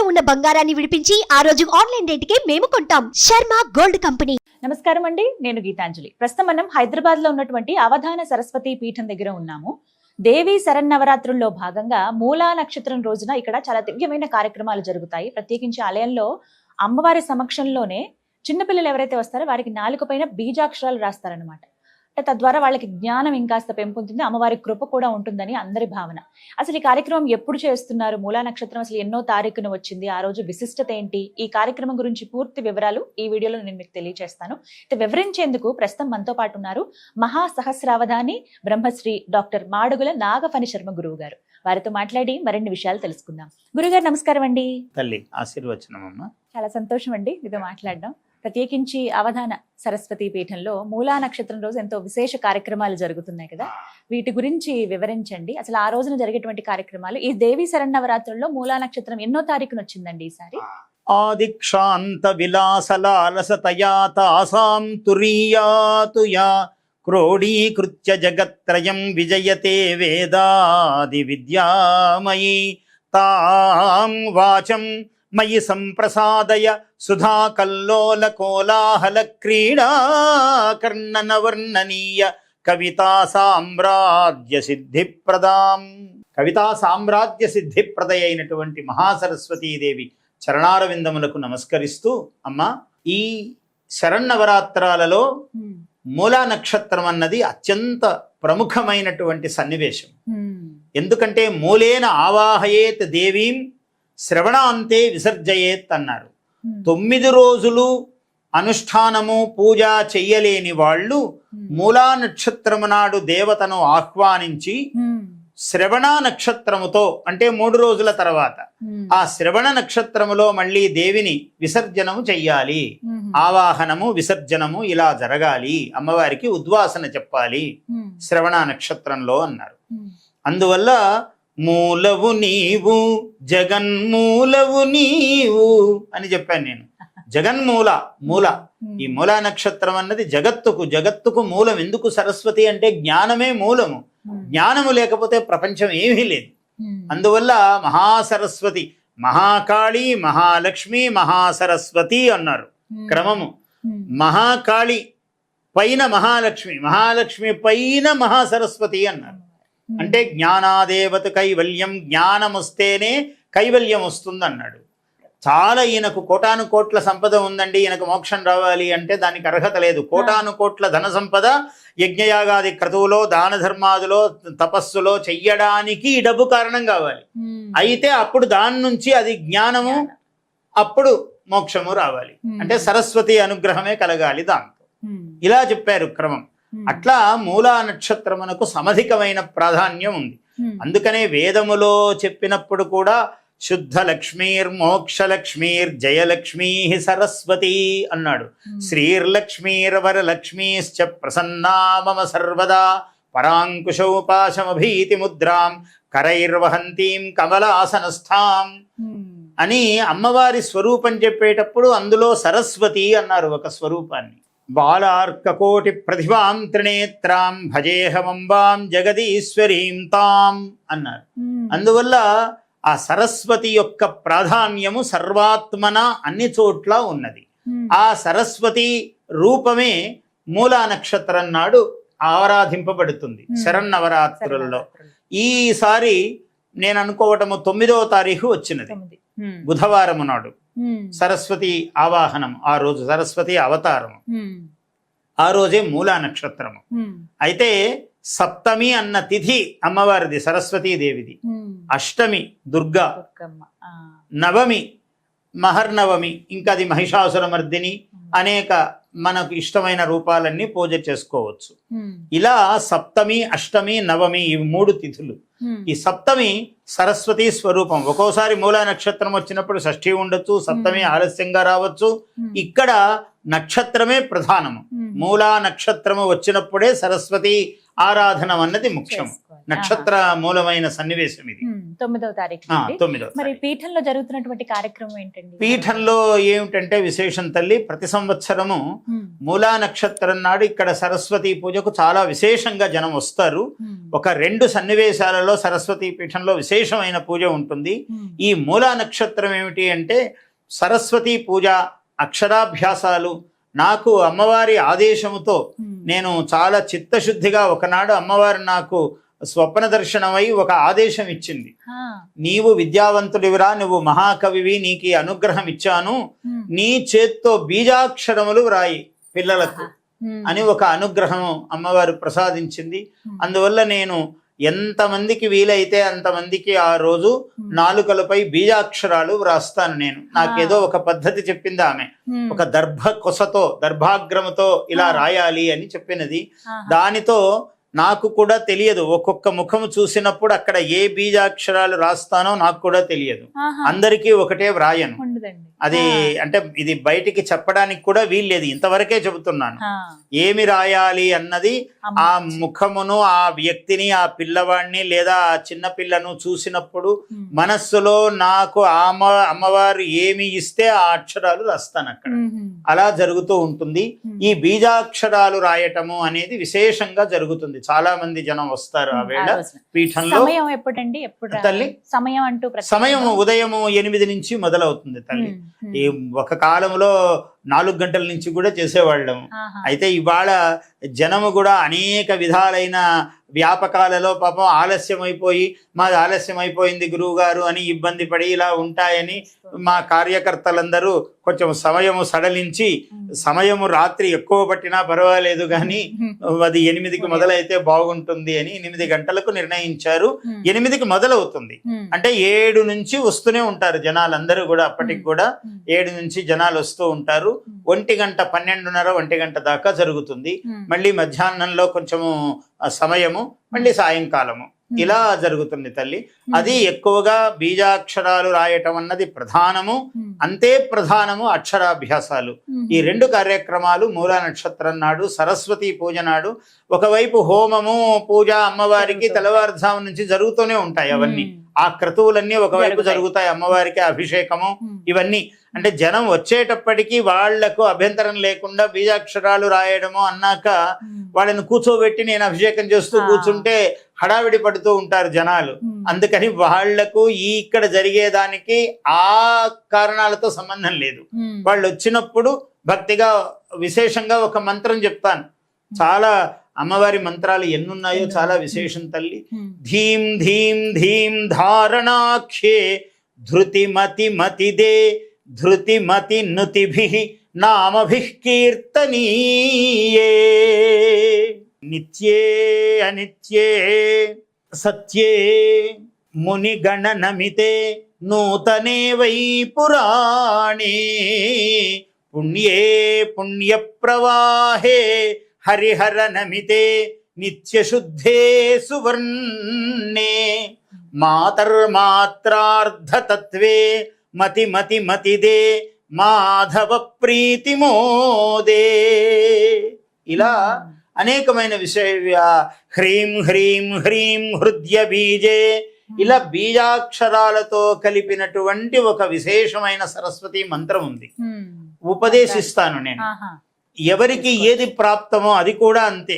ఉన్న బంగారాన్ని విడిపించి ఆ రోజు ఆన్లైన్ రేటుకే మేము కొంటాం. Sharma gold company. నమస్కారం అండి, నేను గీతాంజలి. ప్రస్తుతం మనం హైదరాబాద్ లో ఉన్నటువంటి అవధాన సరస్వతి పీఠం దగ్గర ఉన్నాము. దేవి శరన్నవరాత్రుల్లో భాగంగా మూలా నక్షత్రం రోజున ఇక్కడ చాలా దివ్యమైన కార్యక్రమాలు జరుగుతాయి. ప్రత్యేకించి ఆలయంలో అమ్మవారి సమక్షంలోనే చిన్నపిల్లలు ఎవరైతే వస్తారో వారికి నాలుక పైన బీజాక్షరాలు రాస్తారనమాట. అంటే తద్వారా వాళ్ళకి జ్ఞానం ఇంకాస్త పెంపొందుతుంది, అమ్మవారి కృప కూడా ఉంటుందని అందరి భావన. అసలు ఈ కార్యక్రమం ఎప్పుడు చేస్తున్నారు? మూలా నక్షత్రం అసలు ఎన్నో తారీఖున వచ్చింది? ఆ రోజు విశిష్టత ఏంటి? ఈ కార్యక్రమం గురించి పూర్తి వివరాలు ఈ వీడియోలో నేను మీకు తెలియజేస్తాను. వివరించేందుకు ప్రస్తుతం మనతో పాటు ఉన్నారు మహాసహస్రావధాని బ్రహ్మశ్రీ డాక్టర్ మాడుగుల నాగఫణి శర్మ గురువు గారు. వారితో మాట్లాడి మరిన్ని విషయాలు తెలుసుకుందాం. గురుగారు నమస్కారం అండి. తల్లి ఆశీర్వచనమమ్మా. చాలా సంతోషం అండి మీతో మాట్లాడడం. ప్రత్యేకించి అవధాన సరస్వతి పీఠంలో మూలా నక్షత్రం రోజు ఎంతో విశేష కార్యక్రమాలు జరుగుతున్నాయి కదా, వీటి గురించి వివరించండి. అసలు ఆ రోజున జరిగేటువంటి కార్యక్రమాలు, ఈ దేవి శరన్నవరాత్రుల్లో మూలా నక్షత్రం ఎన్నో తారీఖున వచ్చిందండి ఈసారి? ఆదిక్షాంత విలాసలాలసతయాతాసాం తురీయాతుయా క్రోడీకృత్య జగత్రయం విజయతే వేదాది విద్యామయీ తాం వాచం మయి సంప్రసాదయ సుధా కల్లోల కోలాహల క్రీడా కర్ణన వర్ణనీయ కవితా సామ్రాజ్య సిద్ధిప్రదాం. కవితా సామ్రాజ్య సిద్ధిప్రద అయినటువంటి మహాసరస్వతీదేవి చరణారవిందములకు నమస్కరిస్తూ, అమ్మా, ఈ శరన్నవరాత్రాలలో మూలా నక్షత్రం అన్నది అత్యంత ప్రముఖమైనటువంటి సన్నివేశం. ఎందుకంటే మూలేన ఆవాహయేత్ దేవీం శ్రవణాంతే విసర్జయేత్ అన్నారు. 9 రోజులు అనుష్ఠానము పూజ చెయ్యలేని వాళ్ళు మూలా నక్షత్రము నాడు దేవతను ఆహ్వానించి శ్రవణ నక్షత్రముతో, అంటే 3 రోజుల తర్వాత ఆ శ్రవణ నక్షత్రములో మళ్ళీ దేవిని విసర్జనము చెయ్యాలి. ఆవాహనము విసర్జనము ఇలా జరగాలి, అమ్మవారికి ఉద్వాసన చెప్పాలి శ్రవణ నక్షత్రంలో అన్నారు. అందువల్ల మూలవు నీవు జగన్మూలవు నీవు అని చెప్పాను నేను. జగన్మూల మూల, ఈ మూలా నక్షత్రం అన్నది జగత్తుకు మూలం. ఎందుకు? సరస్వతి అంటే జ్ఞానమే మూలము. జ్ఞానము లేకపోతే ప్రపంచం ఏమీ లేదు. అందువల్ల మహాసరస్వతి, మహాకాళి, మహాలక్ష్మి, మహాసరస్వతి అన్నారు క్రమము. మహాకాళి పైన మహాలక్ష్మి, మహాలక్ష్మి పైన మహాసరస్వతి అన్నారు. అంటే జ్ఞానాదేవత కైవల్యం, జ్ఞానం వస్తేనే కైవల్యం వస్తుంది అన్నాడు. చాలా ఈయనకు కోటాను కోట్ల సంపద ఉందండి, ఈయనకు మోక్షం రావాలి అంటే దానికి అర్హత లేదు. కోటాను కోట్ల ధన సంపద యజ్ఞయాగాది క్రతువులో, దాన ధర్మాదులో, తపస్సులో చెయ్యడానికి ఈ డబ్బు కారణం కావాలి. అయితే అప్పుడు దాని నుంచి అది జ్ఞానము, అప్పుడు మోక్షము రావాలి. అంటే సరస్వతి అనుగ్రహమే కలగాలి దాంతో. ఇలా చెప్పారు క్రమం. అట్లా మూలా నక్షత్రమునకు సమధికమైన ప్రాధాన్యం ఉంది. అందుకనే వేదములో చెప్పినప్పుడు కూడా శుద్ధ లక్ష్మీర్ మోక్షలక్ష్మీర్ జయలక్ష్మీ సరస్వతి అన్నాడు. శ్రీర్లక్ష్మీర్ వరలక్ష్మీశ్చ ప్రసన్నా మమ సర్వదా పరాంకుశోపాశమభీతి ముద్రాం కరైర్వహంతీం కమలాసనస్థాం అని అమ్మవారి స్వరూపం చెప్పేటప్పుడు అందులో సరస్వతి అన్నారు ఒక స్వరూపాన్ని. బాలార్కకోటి ప్రతిభాం త్రినేత్రాం భజేహమంబాం జగదీశ్వరీం తాం అన్నారు. అందువల్ల ఆ సరస్వతి యొక్క ప్రాధాన్యము సర్వాత్మన అన్ని చోట్ల ఉన్నది. ఆ సరస్వతి రూపమే మూలా నక్షత్రం నాడు ఆరాధింపబడుతుంది శరన్నవరాత్రులలో. ఈసారి నేను అనుకోవటము 9వ తారీఖు వచ్చినది, బుధవారము నాడు సరస్వతి ఆవాహనం. ఆ రోజు సరస్వతి అవతారము, ఆ రోజే మూలా నక్షత్రము. అయితే సప్తమి అన్న తిథి అమ్మవారిది, సరస్వతీదేవిది. అష్టమి దుర్గా, నవమి మహర్నవమి, ఇంకా అది మహిషాసురమర్దిని, అనేక మనకు ఇష్టమైన రూపాలన్నీ పూజ చేసుకోవచ్చు. ఇలా సప్తమి, అష్టమి, నవమి ఈ 3 తిథులు. ఈ సప్తమి సరస్వతి స్వరూపం. ఒక్కోసారి మూలా నక్షత్రం వచ్చినప్పుడు షష్ఠి ఉండొచ్చు, సప్తమి ఆలస్యంగా రావచ్చు. ఇక్కడ నక్షత్రమే ప్రధానము. మూలా నక్షత్రము వచ్చినప్పుడే సరస్వతి ఆరాధన అన్నది ముఖ్యం. నక్షత్ర మూలమైన సన్నివేశం ఇది. 9వ తారీఖు 9వ మరి తారీఖు. పీఠంలో జరుగుతున్నటువంటి కార్యక్రమం ఏంటండి? పీఠంలో ఏమిటంటే విశేషం తల్లి, ప్రతి సంవత్సరము మూలా నక్షత్రం నాడు ఇక్కడ సరస్వతి పూజకు చాలా విశేషంగా జనం వస్తారు. ఒక 2 సన్నివేశాలలో సరస్వతి పీఠంలో విశేషమైన పూజ ఉంటుంది. ఈ మూలా నక్షత్రం ఏమిటి అంటే సరస్వతి పూజ, అక్షరాభ్యాసాలు. నాకు అమ్మవారి ఆదేశముతో నేను చాలా చిత్తశుద్ధిగా ఒకనాడు అమ్మవారు నాకు స్వప్న దర్శనమై ఒక ఆదేశం ఇచ్చింది. నీవు విద్యావంతుడివిరా, నువ్వు మహాకవివి, నీకు ఈ అనుగ్రహం ఇచ్చాను, నీ చేత్తో బీజాక్షరములు వ్రాయి పిల్లలకు అని ఒక అనుగ్రహం అమ్మవారు ప్రసాదించింది. అందువల్ల నేను ఎంతమందికి వీలైతే అంతమందికి ఆ రోజు నాలుకలపై బీజాక్షరాలు వ్రాస్తాను. నేను నాకేదో ఒక పద్ధతి చెప్పింది ఆమె, ఒక దర్భ దర్భాగ్రముతో ఇలా రాయాలి అని చెప్పినది. దానితో నాకు కూడా తెలియదు, ఒక్కొక్క ముఖము చూసినప్పుడు అక్కడ ఏ బీజాక్షరాలు రాస్తానో నాకు కూడా తెలియదు. అందరికీ ఒకటే వ్రాయను. అది అంటే ఇది బయటికి చెప్పడానికి కూడా వీల్లేదు, ఇంతవరకే చెబుతున్నాను. ఏమి రాయాలి అన్నది ఆ ముఖమును, ఆ వ్యక్తిని, ఆ పిల్లవాడిని లేదా ఆ చిన్న పిల్లను చూసినప్పుడు మనస్సులో నాకు అమ్మవారు ఏమి ఇస్తే ఆ అక్షరాలు రాస్తాను అక్కడ. అలా జరుగుతూ ఉంటుంది. ఈ బీజాక్షరాలు రాయటము అనేది విశేషంగా జరుగుతుంది. చాలా మంది జనం వస్తారు ఆ వేళ పీఠంలో. సమయం ఎప్పుడండి? తల్లి సమయం అంటూ సమయం ఉదయం 8 నుంచి మొదలవుతుంది తల్లి. ఈ ఒక కాలంలో 4 గంటల నుంచి కూడా చేసేవాళ్ళము. అయితే ఇవాళ జనము కూడా అనేక విధాలైన వ్యాపకాలలో పాపం ఆలస్యం అయిపోయి, మాది ఆలస్యం అయిపోయింది గురువు గారు అని ఇబ్బంది పడి ఇలా ఉంటాయని మా కార్యకర్తలందరూ కొంచెం సమయము సడలించి, సమయము రాత్రి ఎక్కువ పట్టినా పర్వాలేదు కానీ అది 8కి మొదలైతే బాగుంటుంది అని 8 గంటలకు నిర్ణయించారు. 8కి మొదలవుతుంది అంటే 7 నుంచి వస్తూనే ఉంటారు జనాలందరూ కూడా. అప్పటికి కూడా 7 నుంచి జనాలు వస్తూ ఉంటారు. 1 గంట 12:30 1 గంట దాకా జరుగుతుంది. మళ్ళీ మధ్యాహ్నంలో కొంచెము సమయము, మళ్ళీ సాయంకాలము, ఇలా జరుగుతుంది తల్లి. అది ఎక్కువగా బీజాక్షరాలు రాయటం అన్నది ప్రధానము. అంతే ప్రధానము అక్షరాభ్యాసాలు. ఈ 2 కార్యక్రమాలు మూలా నక్షత్రం నాడు, సరస్వతి పూజ నాడు. ఒకవైపు హోమము, పూజ అమ్మవారికి తెల్లవారుజాము నుంచి జరుగుతూనే ఉంటాయి. అవన్నీ ఆ క్రతువులన్నీ ఒకవైపు జరుగుతాయి. అమ్మవారికి అభిషేకము ఇవన్నీ. అంటే జనం వచ్చేటప్పటికి వాళ్లకు అభ్యంతరం లేకుండా బీజాక్షరాలు రాయడము అన్నాక వాళ్ళని కూర్చోబెట్టి నేను అభిషేకం చేస్తూ కూర్చుంటే హడావిడి పడుతూ ఉంటారు జనాలు. అందుకని వాళ్లకు ఇక్కడ జరిగేదానికి ఆ కారణాలతో సంబంధం లేదు. వాళ్ళు వచ్చినప్పుడు భక్తిగా విశేషంగా ఒక మంత్రం చెప్తాను. చాలా అమ్మవారి మంత్రాలు ఎన్నున్నాయో చాలా విశేషం తల్లి. ధీం ధీం ధీం ధారణాఖ్యే ధృతిమతి మతిదే ధృతిమతి నుతిభిః నామభిః కీర్తనీయే నిత్యే అనిత్యే సత్యే మునిగణనమితే నూతనే వై పురాణే పుణ్యే పుణ్యప్రవాహే హరిహర నమితే నిత్యశుద్ధే సువర్ణే మాతర్మాత్రార్ధతత్వే మతి మతి మతిదే మాధవ ప్రీతిమోదే. ఇలా అనేకమైన విషయ హ్రీం హ్రీం హ్రీం హృదయ బీజే, ఇలా బీజాక్షరాలతో కలిపినటువంటి ఒక విశేషమైన సరస్వతి మంత్రం ఉంది. ఉపదేశిస్తాను నేను. ఎవరికి ఏది ప్రాప్తమో అది కూడా అంతే.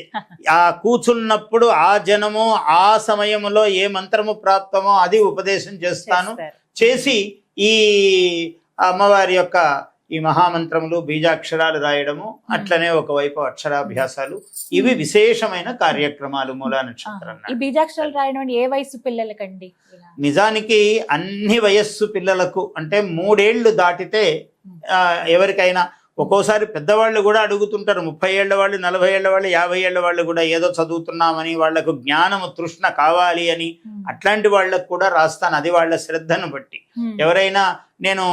ఆ కూర్చున్నప్పుడు ఆ జనము ఆ సమయంలో ఏ మంత్రము ప్రాప్తమో అది ఉపదేశం చేస్తాను. చేసి ఈ అమ్మవారి యొక్క ఈ మహామంత్రములు, బీజాక్షరాలు రాయడము, అట్లనే ఒకవైపు అక్షరాభ్యాసాలు, ఇవి విశేషమైన కార్యక్రమాలు మూలా నక్షత్రం. ఈ బీజాక్షరాలు రాయడం ఏ వయసు పిల్లలకండి? నిజానికి అన్ని వయస్సు పిల్లలకు, అంటే 3 ఏళ్లు దాటితే ఎవరికైనా. ఒక్కోసారి పెద్దవాళ్ళు కూడా అడుగుతుంటారు, 30 ఏళ్ల వాళ్ళు, 40 ఏళ్ల వాళ్ళు, 50 ఏళ్ల వాళ్ళు కూడా ఏదో చదువుతున్నామని, వాళ్లకు జ్ఞానము తృష్ణ కావాలి అని, అట్లాంటి వాళ్ళకు కూడా రాస్తాను. అది వాళ్ళ శ్రద్ధను బట్టి. ఎవరైనా నేను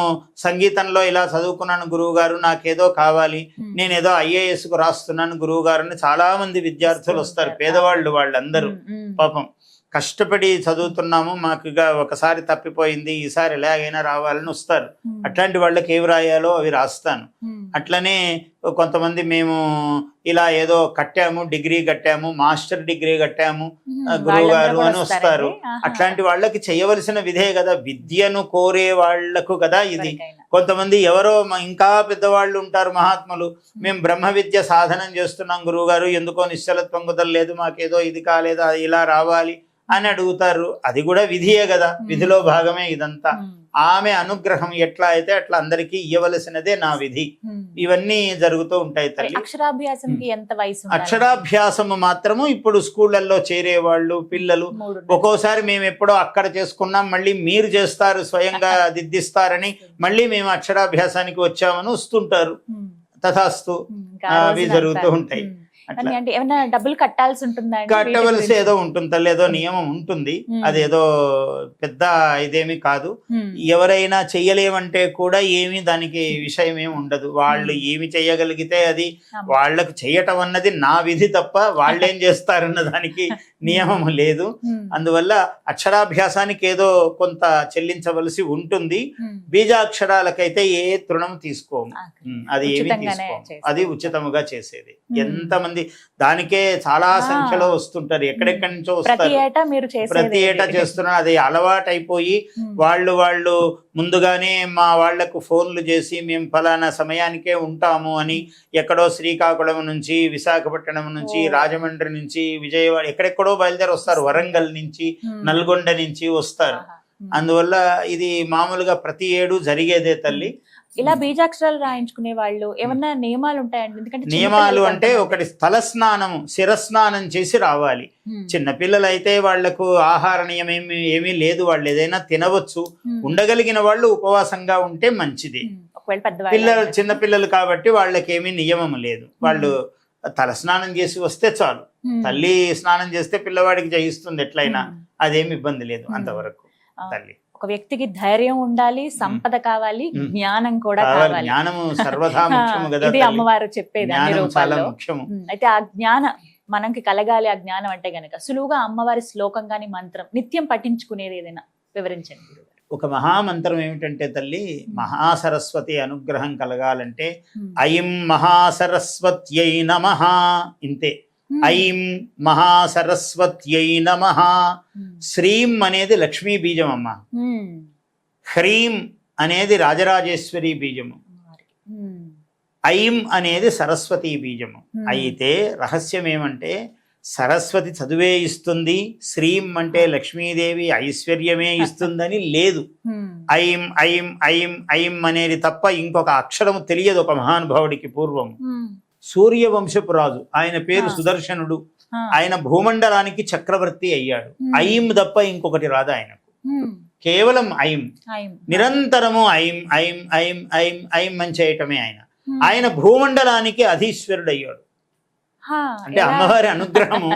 సంగీతంలో ఇలా చదువుకున్నాను గురువు గారు, నాకేదో కావాలి, నేనేదో IAS కు రాస్తున్నాను గురువు గారు అని చాలా మంది విద్యార్థులు వస్తారు. పేదవాళ్ళు వాళ్ళందరూ పాపం కష్టపడి చదువుతున్నాము, మాకు ఒకసారి తప్పిపోయింది, ఈసారి ఎలాగైనా రావాలని వస్తారు. అట్లాంటి వాళ్ళకి ఏవి రాయాలో అవి రాస్తాను. అట్లనే కొంతమంది మేము ఇలా ఏదో కట్టాము, డిగ్రీ కట్టాము, మాస్టర్ డిగ్రీ కట్టాము గురువు గారు అని వస్తారు. అట్లాంటి వాళ్ళకి చేయవలసిన విధే కదా, విద్యను కోరే వాళ్లకు కదా ఇది. కొంతమంది ఎవరో ఇంకా పెద్దవాళ్ళు ఉంటారు మహాత్ములు, మేము బ్రహ్మ విద్య సాధనం చేస్తున్నాం గురువు గారు, ఎందుకో నిశ్చలత్వం కుదరలేదు, మాకేదో ఇది కాలేదా, ఇలా రావాలి అని అడుగుతారు. అది కూడా విధియే కదా, విధిలో భాగమే ఇదంతా. ఆమె అనుగ్రహం ఎట్లా అయితే అట్లా అందరికీ ఇవ్వవలసినదే నా విధి. ఇవన్నీ జరుగుతూ ఉంటాయి తల్లి. అక్షరాభ్యాసంకి ఎంత వయసు? అక్షరాభ్యాసము మాత్రము ఇప్పుడు స్కూళ్ళల్లో చేరేవాళ్ళు పిల్లలు ఒక్కోసారి మేము ఎప్పుడో అక్కడ చేసుకున్నాం, మళ్ళీ మీరు చేస్తారు స్వయంగా దిద్దిస్తారని మళ్ళీ మేము అక్షరాభ్యాసానికి వచ్చామని వస్తుంటారు. తథాస్తు అవి జరుగుతూ ఉంటాయి. అంటే ఏమైనా డబ్బులు కట్టాల్సి ఉంటుందా? కట్టవలసి ఏదో ఉంటుంది తల్లి, ఏదో నియమం ఉంటుంది. అదేదో పెద్ద ఇదేమి కాదు. ఎవరైనా చెయ్యలేమంటే కూడా ఏమి దానికి విషయం ఏమి ఉండదు. వాళ్ళు ఏమి చెయ్యగలిగితే అది వాళ్లకు చెయ్యటం అన్నది నా విధి తప్ప వాళ్ళేం చేస్తారన్న దానికి నియమం లేదు. అందువల్ల అక్షరాభ్యాసానికి ఏదో కొంత చెల్లించవలసి ఉంటుంది. బీజాక్షరాలకైతే ఏ తృణం తీసుకోము, అది ఏమి తీసుకోము, అది ఉచితముగా చేసేది. ఎంతమంది దానికే చాలా సంఖ్యలో వస్తుంటారు, ఎక్కడెక్కడి నుంచో వస్తారు, ప్రతి ఏటా చేస్తున్నారు. అది అలవాటు అయిపోయి వాళ్ళు ముందుగానే మా వాళ్లకు ఫోన్లు చేసి మేము ఫలానా సమయానికే ఉంటాము అని ఎక్కడో శ్రీకాకుళం నుంచి, విశాఖపట్నం నుంచి, రాజమండ్రి నుంచి, విజయవాడ ఎక్కడెక్కడో బయలుదేరి వస్తారు, వరంగల్ నుంచి, నల్గొండ నుంచి వస్తారు. అందువల్ల ఇది మామూలుగా ప్రతి ఏడు జరిగేదే తల్లి. ఇలా బీజాక్షరాలు రాయించుకునే వాళ్ళు ఏమన్నా నియమాలు ఉంటాయండి? ఎందుకంటే నియమాలు అంటే ఒకటి స్థల స్నానము, శిరస్నానం చేసి రావాలి. చిన్నపిల్లలు అయితే వాళ్లకు ఆహార నియమం ఏమీ లేదు, వాళ్ళు ఏదైనా తినవచ్చు. ఉండగలిగిన వాళ్ళు ఉపవాసంగా ఉంటే మంచిది. పిల్లలు చిన్నపిల్లలు కాబట్టి వాళ్ళకి ఏమీ నియమం లేదు, వాళ్ళు తల స్నానం చేసి వస్తే చాలు. తల్లి స్నానం చేస్తే పిల్లవాడికి జయిస్తుంది ఎట్లయినా, అదేమి ఇబ్బంది లేదు అంతవరకు. తల్లి ఒక వ్యక్తికి ధైర్యం ఉండాలి, సంపద కావాలి, జ్ఞానం కూడా కావాలి. జ్ఞానము సర్వదా ముఖ్యము కదా, ఇది అమ్మవారు చెప్పేది అన్ని రూపాల్లో. ముఖ్యము. అయితే ఆ జ్ఞానం మనకి కలగాలి. ఆ జ్ఞానం అంటే గనక సులువుగా అమ్మవారి శ్లోకం గాని మంత్రం నిత్యం పఠించుకునేది ఏదైనా వివరించండి. ఒక మహామంత్రం ఏమిటంటే తల్లి, మహాసరస్వతి అనుగ్రహం కలగాలంటే ఐం మహాసరస్వత్యై నమః, ఇంతే. ఐం మహాసరస్వత్యై నమః. శ్రీం అనేది లక్ష్మీ బీజం అమ్మ, హ్రీం అనేది రాజరాజేశ్వరి బీజము, ఐం అనేది సరస్వతి బీజము. అయితే రహస్యం ఏమంటే సరస్వతి చదువే ఇస్తుంది, శ్రీం అంటే లక్ష్మీదేవి ఐశ్వర్యమే ఇస్తుందని లేదు. ఐం ఐం ఐం ఐం అనేది తప్ప ఇంకొక అక్షరము తెలియదు ఒక మహానుభావుడికి. పూర్వం సూర్యవంశపు రాజు, ఆయన పేరు సుదర్శనుడు, ఆయన భూమండలానికి చక్రవర్తి అయ్యాడు. ఐం తప్ప ఇంకొకటి రాదు ఆయనకు, కేవలం ఐం. నిరంతరము ఐం ఐం ఐం ఐం ఐం అని చేయటమే ఆయన. ఆయన భూమండలానికి అధీశ్వరుడు అయ్యాడు. అంటే అమ్మవారి అనుగ్రహము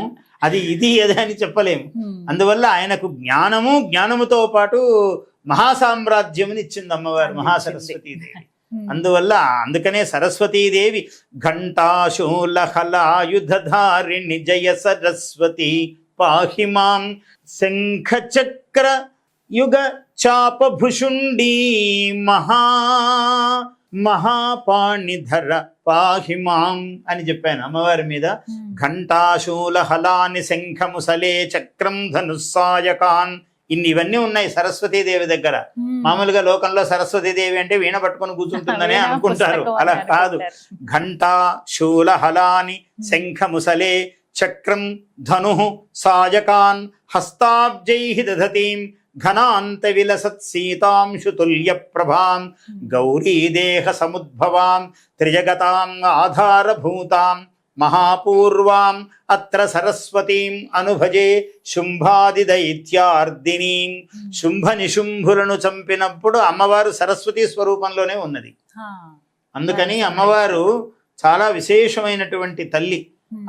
అది ఇది ఏది అని చెప్పలేము. అందువల్ల ఆయనకు జ్ఞానము, జ్ఞానముతో పాటు మహాసామ్రాజ్యముని ఇచ్చింది అమ్మవారు, మహాసరస్వతీదేవి. అందువల్ల అందుకనే సరస్వతీదేవి ఘంటాశూలహలాయుధారిణి జయ సరస్వతి పాహి మాం, శంఖ చక్ర యుగ చాపభుషుండీ మహాపాణిధర పాహి మాం అని చెప్పాను అమ్మవారి మీద. ఘంటాశూలహలాని శంఖముసలే చక్రం ధనుస్సాయకాన్, ఇవన్నీ ఉన్నాయి సరస్వతీదేవి దగ్గర. మామూలుగా లోకంలో సరస్వతీదేవి అంటే వీణ పట్టుకొని కూర్చుంటుందనే అనుకుంటారు, అలా కాదు. ఘంటా శూలహలాని శంఖముసలే చక్రం ధను సాయకాన్ హస్తాబ్జై దధతీం ఘనాంత విలసత్ సీతాంశు తుల్య ప్రభాం గౌరీ దేహ సముద్భవాం త్రిజగతాం ఆధారభూతాం మహాపూర్వాం అత్ర సరస్వతీం అనుభజే శుంభాది దైత్యార్దినీం. శుంభ నిశుంభులను చంపినప్పుడు అమ్మవారు సరస్వతి స్వరూపంలోనే ఉన్నది. అందుకని అమ్మవారు చాలా విశేషమైనటువంటి తల్లి.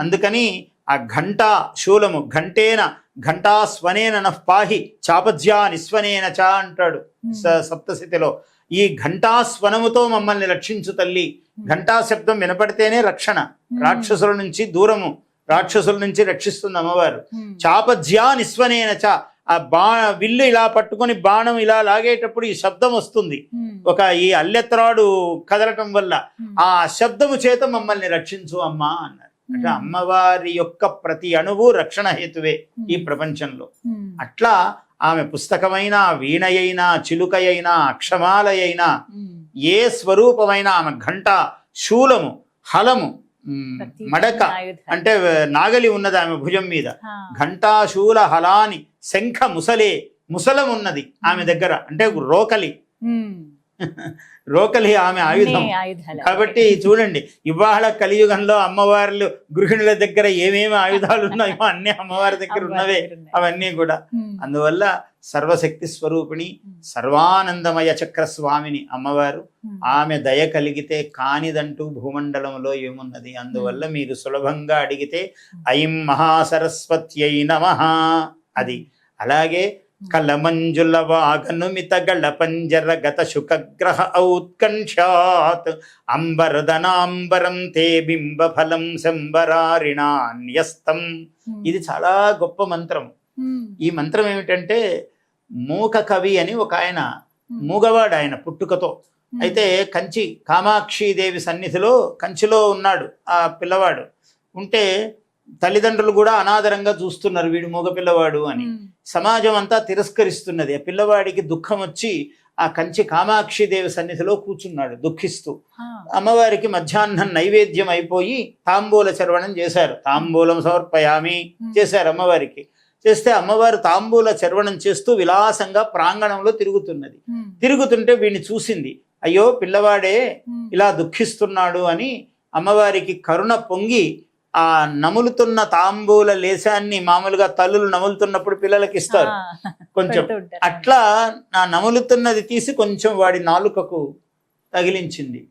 అందుకని ఆ ఘంటా శూలము, ఘంటేన ఘంటా స్వనేన నః పాహి చాపజ్యా నిస్వనేన చ అంటాడు సప్తశతిలో. ఈ ఘంటాస్వనముతో మమ్మల్ని రక్షించు తల్లి. ఘంటా శబ్దం వినపడితేనే రక్షణ, రాక్షసుల నుంచి దూరము, రాక్షసుల నుంచి రక్షిస్తుంది అమ్మవారు. చాపజ్యా నిస్వనేన చ, విల్లు ఇలా పట్టుకొని బాణం ఇలా లాగేటప్పుడు ఈ శబ్దం వస్తుంది. ఈ అల్లెత్రాడు కదలటం వల్ల ఆ శబ్దము చేత మమ్మల్ని రక్షించు అమ్మా అన్నారు. అంటే అమ్మవారి యొక్క ప్రతి అణువు రక్షణ హేతువే ఈ ప్రపంచంలో. అట్లా ఆమె పుస్తకమైన, వీణయైనా, చిలుకయైనా, అక్షమాలయైనా, ఏ స్వరూపమైన ఆమె ఘంట, శూలము, హలము, మడక అంటే నాగలి ఉన్నది ఆమె భుజం మీద, ఘంటా, శూల, హలాని, శంఖ, ముసలం ఉన్నది ఆమె దగ్గర, అంటే రోకలి ఆమె ఆయుధం. కాబట్టి చూడండి, ఇవాళ కలియుగంలో అమ్మవార్లు గృహిణుల దగ్గర ఏమేమి ఆయుధాలు ఉన్నాయో అన్ని అమ్మవారి దగ్గర ఉన్నవే అవన్నీ కూడా. అందువల్ల సర్వశక్తి స్వరూపిణి, సర్వానందమయ చక్ర స్వామిని అమ్మవారు. ఆమె దయ కలిగితే కానిదంటూ భూమండలంలో ఏమున్నది. అందువల్ల మీరు సులభంగా అడిగితే ఐం మహాసరస్వత్యై నమః అది. అలాగే కలమంజుల వాగనుమిత గళ పంజర గత శుకగ్రహ ఔత్కంఠ్యాత్ అంబరదనాంబరం తే బింబ ఫలం శంబరారిణాన్యస్తం. ఇది చాలా గొప్ప మంత్రం. ఈ మంత్రం ఏమిటంటే, మూక కవి అని ఒక ఆయన, మూగవాడు ఆయన పుట్టుకతో. అయితే కంచి కామాక్షిదేవి సన్నిధిలో కంచిలో ఉన్నాడు ఆ పిల్లవాడు. ఉంటే తల్లిదండ్రులు కూడా అనాదరంగా చూస్తున్నారు, వీడు మూగ పిల్లవాడు అని. సమాజం అంతా తిరస్కరిస్తున్నది. ఆ పిల్లవాడికి దుఃఖం వచ్చి ఆ కంచి కామాక్షిదేవి సన్నిధిలో కూర్చున్నాడు దుఃఖిస్తూ. అమ్మవారికి మధ్యాహ్నం నైవేద్యం అయిపోయి తాంబూల చర్వణం చేశారు. తాంబూలం సమర్పయామి చేశారు అమ్మవారికి. చేస్తే అమ్మవారు తాంబూల చర్వణం చేస్తూ విలాసంగా ప్రాంగణంలో తిరుగుతుంటే వీడిని చూసింది. అయ్యో పిల్లవాడే ఇలా దుఃఖిస్తున్నాడు అని అమ్మవారికి కరుణ పొంగి ఆ నములుతున్న తాంబూల లేశాన్ని, మామూలుగా తల్లులు నములుతున్నప్పుడు పిల్లలకి ఇస్తారు కొంచెం, అట్లా నా నములుతున్నది తీసి కొంచెం వాడి నాలుకకు తగిలించింది.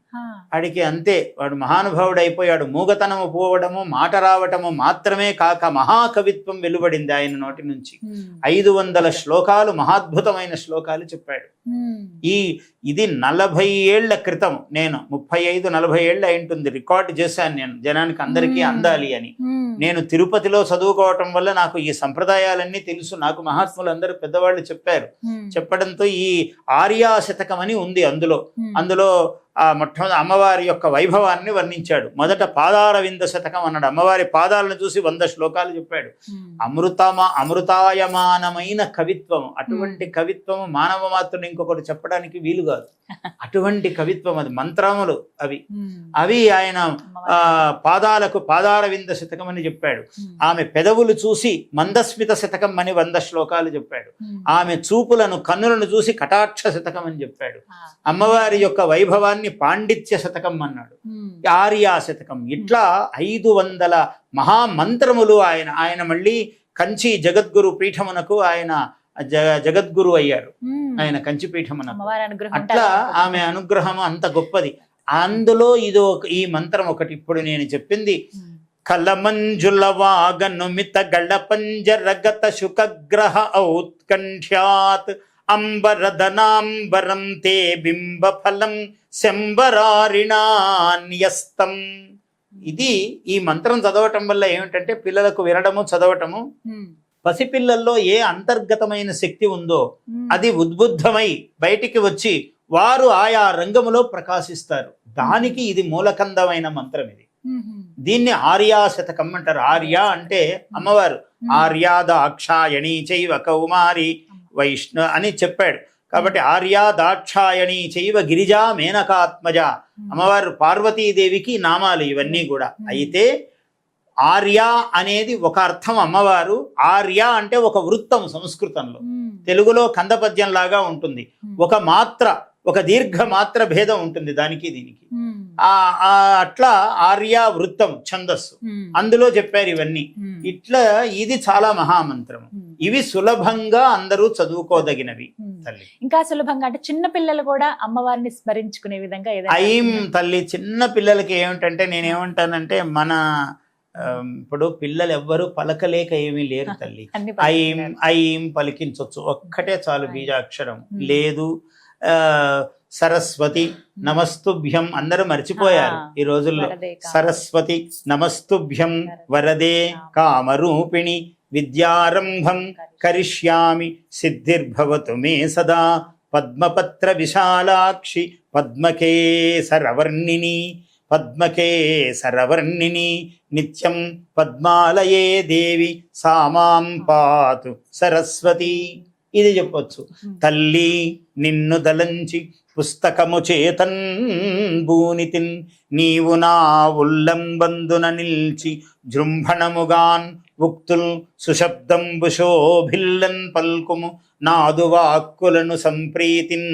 వాడికి అంతే, వాడు మహానుభావుడు అయిపోయాడు. మూగతనము పోవడము, మాట రావటము మాత్రమే కాక మహాకవిత్వం వెలువడింది ఆయన నోటి నుంచి. 500 శ్లోకాలు, మహాద్భుతమైన శ్లోకాలు చెప్పాడు. ఇది 40 ఏళ్ల క్రితం, నేను 35-40 ఏళ్ళు అయింటుంది, రికార్డు చేశాను నేను, జనానికి అందరికీ అందాలి అని. నేను తిరుపతిలో చదువుకోవటం వల్ల నాకు ఈ సంప్రదాయాలన్నీ తెలుసు. నాకు మహాత్ములు అందరూ పెద్దవాళ్ళు చెప్పారు. చెప్పడంతో ఈ ఆర్యా శతకం అని ఉంది, అందులో ఆ మొట్టమొదటి అమ్మవారి యొక్క వైభవాన్ని వర్ణించాడు. మొదట పాదారవింద శతకం అన్నాడు. అమ్మవారి పాదాలను చూసి 100 శ్లోకాలు చెప్పాడు. అమృతాయమానమైన కవిత్వము. అటువంటి కవిత్వము మానవ మాత్రుని ఇంకొకటి చెప్పడానికి వీలు కాదు. అటువంటి కవిత్వం అది. మంత్రములు అవి ఆయన పాదాలకు పాదారవింద శతకం అని చెప్పాడు. ఆమె పెదవులు చూసి మందస్మిత శతకం అని 100 శ్లోకాలు చెప్పాడు. ఆమె చూపులను, కన్నులను చూసి కటాక్ష శతకం అని చెప్పాడు. అమ్మవారి యొక్క వైభవాన్ని పాండిత్య శతకం అన్నాడు, ఆర్యా శతకం. ఇట్లా 500 మహామంత్రములు ఆయన మళ్ళీ కంచి జగద్గురు పీఠమునకు ఆయన జగద్గురు అయ్యారు. ఆయన కంచి పీఠమునకు. అట్లా ఆమె అనుగ్రహం అంత గొప్పది. అందులో ఈ మంత్రం ఒకటి ఇప్పుడు నేను చెప్పింది. కలమంజుల వాగనుమిత గళ పంజరగత శుకగ్రహ ఔత్కంఠ్యాత్ అంబరదనాంబరం తే బింబ ఫలం శంబరారిణాన్యస్తం. ఇది ఈ మంత్రం చదవటం వల్ల ఏమిటంటే, పిల్లలకు వినడము, చదవటము, పసిపిల్లల్లో ఏ అంతర్గతమైన శక్తి ఉందో అది ఉద్బుద్ధమై బయటికి వచ్చి వారు ఆయా రంగములో ప్రకాశిస్తారు. దానికి ఇది మూలకందమైన మంత్రం. ఇది దీన్ని ఆర్యా శతకం అంటారు. ఆర్య అంటే అమ్మవారు. ఆర్యా దాక్షాయణీ చైవ కౌమారి వైష్ణు అని చెప్పాడు. కాబట్టి ఆర్యా దాక్షాయణీ చైవ గిరిజా మేనకాత్మజ. అమ్మవారు పార్వతీదేవికి నామాలు ఇవన్నీ కూడా. అయితే ఆర్య అనేది ఒక అర్థం అమ్మవారు. ఆర్య అంటే ఒక వృత్తం సంస్కృతంలో. తెలుగులో కందపద్యం లాగా ఉంటుంది. ఒక మాత్ర, ఒక దీర్ఘ మాత్ర భేదం ఉంటుంది దానికి దీనికి. అట్లా ఆర్య వృత్తం ఛందస్సు, అందులో చెప్పారు ఇవన్నీ. ఇట్లా ఇది చాలా మహామంత్రము. ఇవి సులభంగా అందరూ చదువుకోదగినవి తల్లి. ఇంకా సులభంగా అంటే చిన్న పిల్లలు కూడా అమ్మవారిని స్మరించుకునే విధంగా ఐం తల్లి. చిన్న పిల్లలకి ఏమిటంటే, నేనేమంటానంటే, మన ఇప్పుడు పిల్లలు ఎవ్వరూ పలకలేక ఏమీ లేరు తల్లి. ఐం ఐం పలికించవచ్చు, ఒక్కటే చాలు బీజాక్షరం. లేదు సరస్వతి నమస్తుభ్యం అందరూ మర్చిపోయారు ఈ రోజుల్లో. సరస్వతి నమస్తుభ్యం వరదే కామరూపిణి విద్యారంభం కరిష్యామి సిద్ధిర్భవతు మే సదా పద్మపత్ర విశాలాక్షి పద్మకేసరవర్ణిని నిత్యం పద్మాలయే దేవి సామాం పాతు సరస్వతి. ఇది చెప్పొచ్చు. తల్లి నిన్ను దలంచి పుస్తకము చేతన్ భూనితిన్ నీవు నా ఉల్లంబందున నిల్చి జృంభణముగాన్ ఉక్తుల్ సుశబ్దంబుశోభిల్లన్ పల్కుము నాదు వాక్కులను సంప్రీతిన్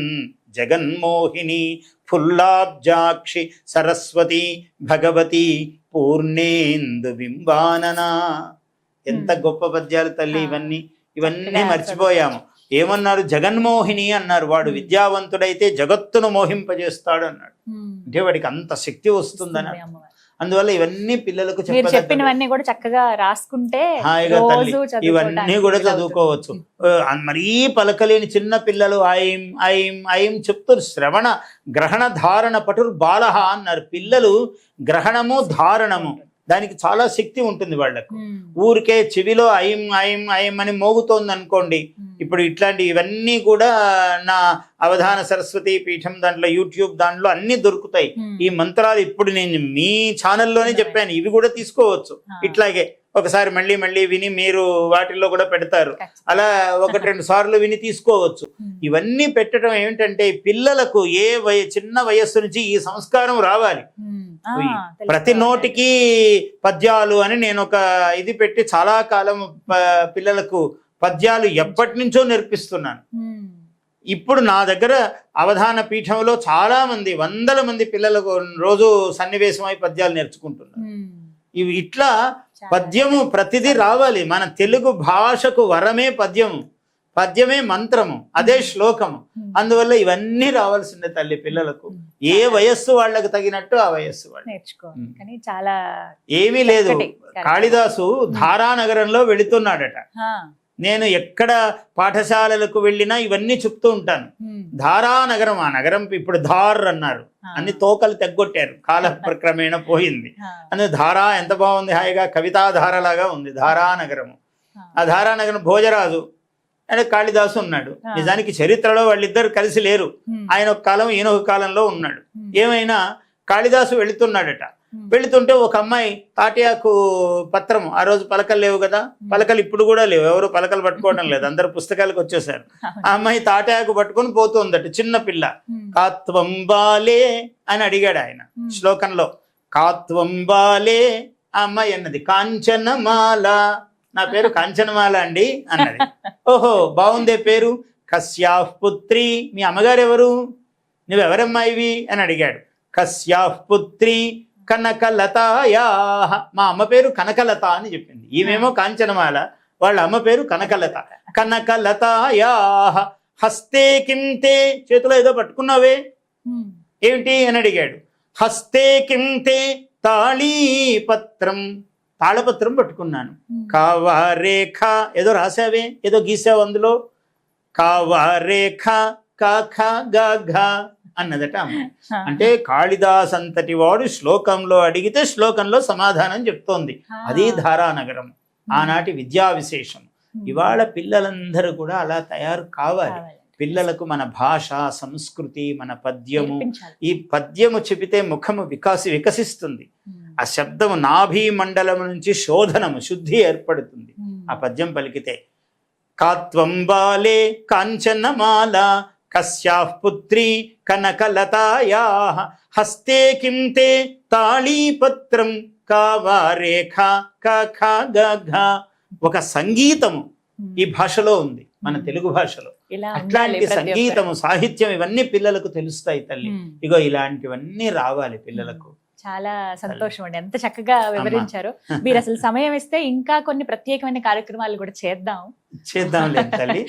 జగన్మోహిని ఫుల్లాబ్జాక్షి సరస్వతి భగవతి పూర్ణేందు బింబాననా. ఎంత గొప్ప పద్యాలు తల్లి ఇవన్నీ మర్చిపోయాము. ఏమన్నారు? జగన్మోహిని అన్నారు. వాడు విద్యావంతుడైతే జగత్తును మోహింపజేస్తాడు అన్నాడు. అంటే వాడికి అంత శక్తి వస్తుందని. అందువల్ల ఇవన్నీ పిల్లలకు చెప్పినవన్నీ కూడా చక్కగా రాసుకుంటే హాయిగా తల్లి ఇవన్నీ కూడా చదువుకోవచ్చు. మరీ పలకలేని చిన్న పిల్లలు ఐం ఐం ఐం చెప్తారు. శ్రవణ గ్రహణ ధారణ పటుర్ బాలహ అన్నారు. పిల్లలు గ్రహణము ధారణము దానికి చాలా శక్తి ఉంటుంది వాళ్ళకు. ఊరికే చెవిలో ఐం ఐం ఐం అని మోగుతోంది అనుకోండి. ఇప్పుడు ఇట్లాంటి ఇవన్నీ కూడా నా అవధాన సరస్వతి పీఠం దాంట్లో యూట్యూబ్ దాంట్లో అన్ని దొరుకుతాయి. ఈ మంత్రాలు ఇప్పుడు నేను మీ ఛానల్లోనే చెప్పాను. ఇవి కూడా తీసుకోవచ్చు. ఇట్లాగే ఒకసారి మళ్ళీ మళ్ళీ విని మీరు వాటిల్లో కూడా పెడతారు. అలా 1-2 సార్లు విని తీసుకోవచ్చు. ఇవన్నీ పెట్టడం ఏమిటంటే పిల్లలకు చిన్న వయస్సు నుంచి ఈ సంస్కారం రావాలి. ప్రతి నోటికి పద్యాలు అని నేను ఒక ఇది పెట్టి చాలా కాలం పిల్లలకు పద్యాలు ఎప్పటి నుంచో నేర్పిస్తున్నాను. ఇప్పుడు నా దగ్గర అవధాన పీఠంలో చాలా మంది 100ల మంది పిల్లలకు రోజు సన్నివేశమై పద్యాలు నేర్చుకుంటున్నారు. ఇవి ఇట్లా పద్యము ప్రతిదీ రావాలి. మన తెలుగు భాషకు వరమే పద్యమే మంత్రము, అదే శ్లోకము. అందువల్ల ఇవన్నీ రావాల్సిందే తల్లి పిల్లలకు. ఏ వయస్సు వాళ్ళకు తగినట్టు ఆ వయస్సు వాళ్ళు నేర్చుకోవాలి. కానీ చాలా ఏమీ లేదు. కాళిదాసు ధారానగరంలో వెళుతున్నాడట. నేను ఎక్కడ పాఠశాలలకు వెళ్ళినా ఇవన్నీ చెప్తూ ఉంటాను. ధారానగరం, ఆ నగరం ఇప్పుడు ధార్ అన్నారు, అన్ని తోకలు తెగ్గొట్టారు, కాల ప్రక్రమేణ పోయింది. అందుకే ధారా ఎంత బాగుంది, హాయిగా కవితాధారలాగా ఉంది ధారానగరము. ఆ ధారానగరం భోజరాజు అంటే కాళిదాసు ఉన్నాడు. నిజానికి చరిత్రలో వాళ్ళిద్దరు కలిసి లేరు. ఆయన ఒక కాలం ఈయన ఒక కాలంలో ఉన్నాడు. ఏమైనా కాళిదాసు వెళుతున్నాడట. వెళుతుంటే ఒక అమ్మాయి తాటియాకు పత్రం, ఆ రోజు పలకలు లేవు కదా, పలకలు ఇప్పుడు కూడా లేవు, ఎవరు పలకలు పట్టుకోవడం లేదు, అందరు పుస్తకాలకు వచ్చేసారు. ఆ అమ్మాయి తాటియాకు పట్టుకొని పోతుందట, చిన్న పిల్ల. కాత్వం బాలే అని అడిగాడు ఆయన శ్లోకంలో. కాత్వం బాలే, ఆ అమ్మాయి అన్నది కాంచనమాల, నా పేరు కాంచనమాల అండి అన్నది. ఓహో బాగుందే పేరు. కశ్యాఫ్ పుత్రి, మీ అమ్మగారు ఎవరు, నువ్వెవరమ్మాయివి అని అడిగాడు. కశ్యాఫ్ పుత్రి కనకలతాయా, మా అమ్మ పేరు కనకలత అని చెప్పింది. ఈమెమో కాంచనమాల, వాళ్ళ అమ్మ పేరు కనకలత. కనకలతాయా హస్తే కింతే, చేతిలో ఏదో పట్టుకున్నావే ఏమిటి అని అడిగాడు. హస్తే కింతే తాళీపత్రం, తాళపత్రం పట్టుకున్నాను. కావారేఖ, ఏదో రాసావే, ఏదో గీసావు అందులో. కావారేఖ కాఖ గాఘ అన్నదట అమ్మ. అంటే కాళిదాస్ అంతటి వాడు శ్లోకంలో అడిగితే శ్లోకంలో సమాధానం చెప్తోంది. అది ధారానగరం, ఆనాటి విద్యా విశేషం. ఇవాళ పిల్లలందరూ కూడా అలా తయారు కావాలి. పిల్లలకు మన భాష, సంస్కృతి, మన పద్యము, ఈ పద్యము చెబితే ముఖము వికసిస్తుంది. ఆ శబ్దము నాభి మండలం నుంచి శోధనము, శుద్ధి ఏర్పడుతుంది ఆ పద్యం పలికితే. కాత్వం బాలే కాంచనమాల కశ్యాఫ్ పుత్రి కనకలతాయా హస్తే కింతే తాళీపత్రం కావారేఖ కాఖ గఘ. ఒక సంగీతము ఈ భాషలో ఉంది, మన తెలుగు భాషలో. అట్లాంటి సంగీతము, సాహిత్యం ఇవన్నీ పిల్లలకు తెలుస్తాయి తల్లి. ఇగో ఇలాంటివన్నీ రావాలి పిల్లలకు. చాలా సంతోషం అండి, ఎంత చక్కగా వివరించారు. మీరు అసలు సమయం ఇస్తే ఇంకా కొన్ని ప్రత్యేకమైన కార్యక్రమాలు కూడా చేద్దాం తల్లి.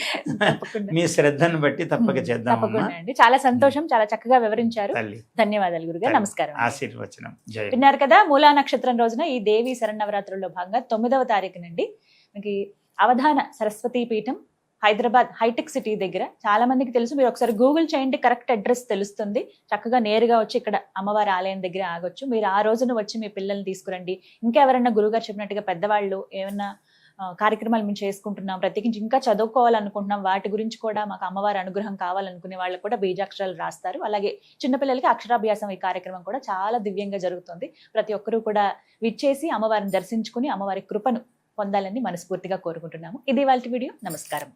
మీ శ్రద్ధను బట్టి తప్పక చేద్దాం అండి. చాలా సంతోషం, చాలా చక్కగా వివరించారు. ధన్యవాదాలు గురుగారు. నమస్కారం. ఆశీర్వచనం. విన్నారు కదా, మూలా నక్షత్రం రోజున ఈ దేవి శరన్నవరాత్రుల్లో భాగంగా 9వ తారీఖు నుండి మనకి అవధాన సరస్వతి పీఠం హైదరాబాద్ హైటెక్ సిటీ దగ్గర. చాలా మందికి తెలుసు, మీరు ఒకసారి గూగుల్ చేయండి, కరెక్ట్ అడ్రస్ తెలుస్తుంది. చక్కగా నేరుగా వచ్చి ఇక్కడ అమ్మవారి ఆలయం దగ్గర ఆగొచ్చు. మీరు ఆ రోజున వచ్చి మీ పిల్లల్ని తీసుకురండి. ఇంకా ఎవరైనా గురుగారు చెప్పినట్టుగా పెద్దవాళ్ళు ఏమన్నా కార్యక్రమాలు మేము చేసుకుంటున్నాం, ప్రత్యేకించి ఇంకా చదువుకోవాలనుకుంటున్నాం, వాటి గురించి కూడా మాకు అమ్మవారి అనుగ్రహం కావాలనుకునే వాళ్ళకు కూడా బీజాక్షరాలు రాస్తారు. అలాగే చిన్నపిల్లలకి అక్షరాభ్యాసం ఈ కార్యక్రమం కూడా చాలా దివ్యంగా జరుగుతుంది. ప్రతి ఒక్కరూ కూడా విచ్చేసి అమ్మవారిని దర్శించుకుని అమ్మవారి కృపను పొందాలని మనస్ఫూర్తిగా కోరుకుంటున్నాము. ఇది ఇవాల్టి వీడియో. నమస్కారం.